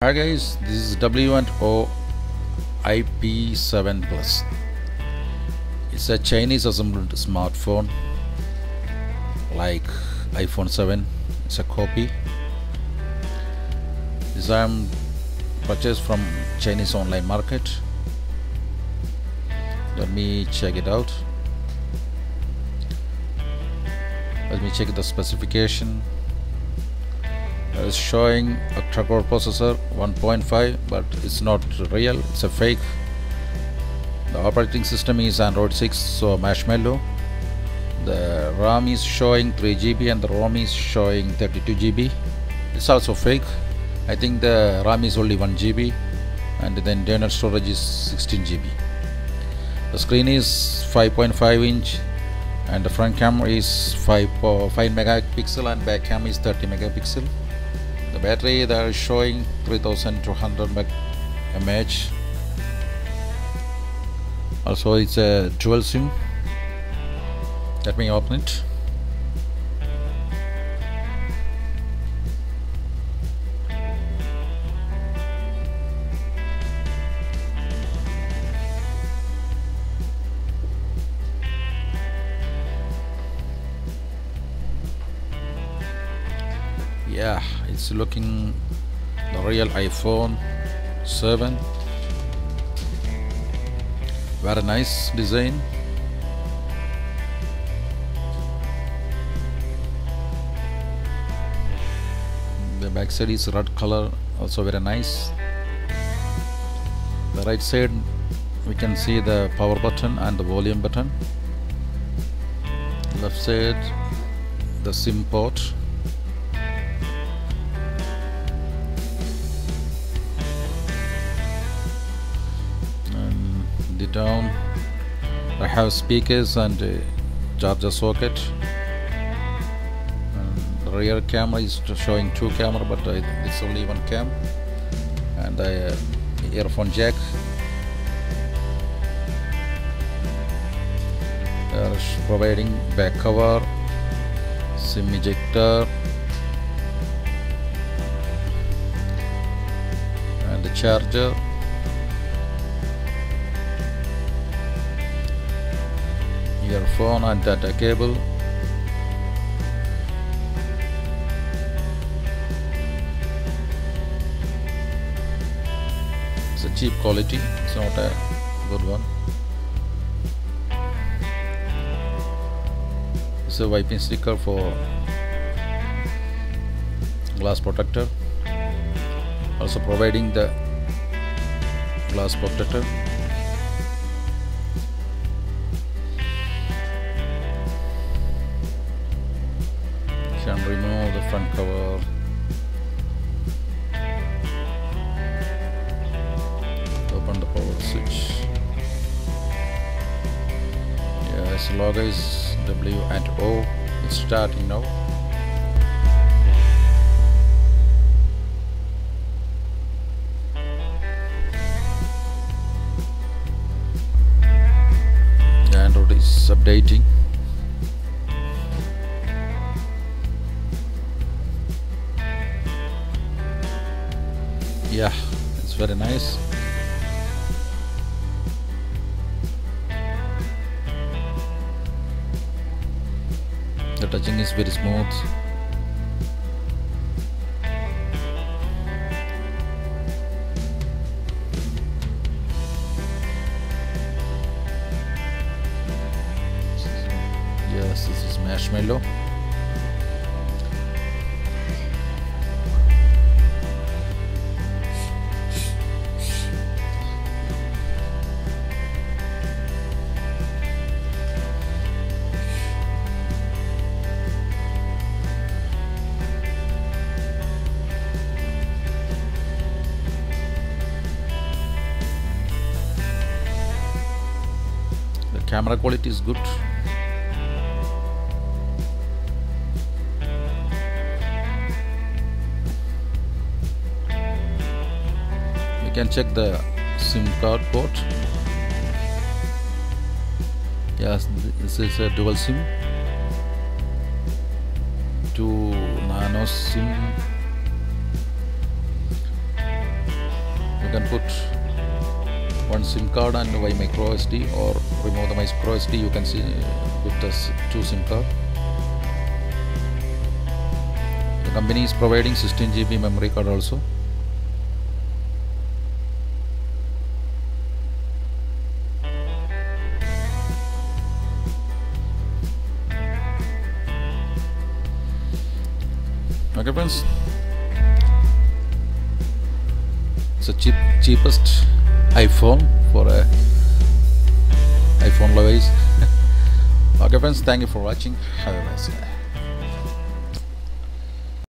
Hi guys, this is W&O iP7 Plus. It's a Chinese assembled smartphone like iPhone 7. It's a copy. This I am purchased from Chinese online market. Let me check it out. Let me check the specification. It's showing a octa-core processor 1.5, but it's not real, it's a fake. The operating system is Android 6, so Marshmallow. The RAM is showing 3 GB and the ROM is showing 32 GB. It's also fake. I think the RAM is only 1 GB and the internal storage is 16 GB. The screen is 5.5 inch and the front camera is 5 megapixel and back camera is 30 megapixel. The battery they are showing 3200 mAh. Also it's a dual SIM. Let me open it. Yeah, it's looking the real iPhone 7. Very nice design. The back side is red color, also very nice. The right side we can see the power button and the volume button. Left side the SIM port. The down I have speakers and charger socket, and the rear camera is showing 2 camera, but it's only 1 cam, and the earphone jack. They are providing back cover, SIM ejector, and the charger. Earphone and data cable. It's a cheap quality, it's not a good one. It's a wiping sticker for glass protector, also providing the glass protector. Can remove the front cover. Open the power switch. Yes, logo is W&O. It's starting now. The Android is updating. Yeah, it's very nice. The touching is very smooth. Yes, this is Marshmallow. Camera quality is good. You can check the SIM card port. Yes, this is a dual SIM. 2 nano SIM can put one SIM card and Y micro SD, or remove the micro SD. You can see with this 2 SIM card. The company is providing 16 GB memory card also. Okay friends, it's the cheapest iPhone for a iPhone device. Okay friends, thank you for watching. Have a nice day.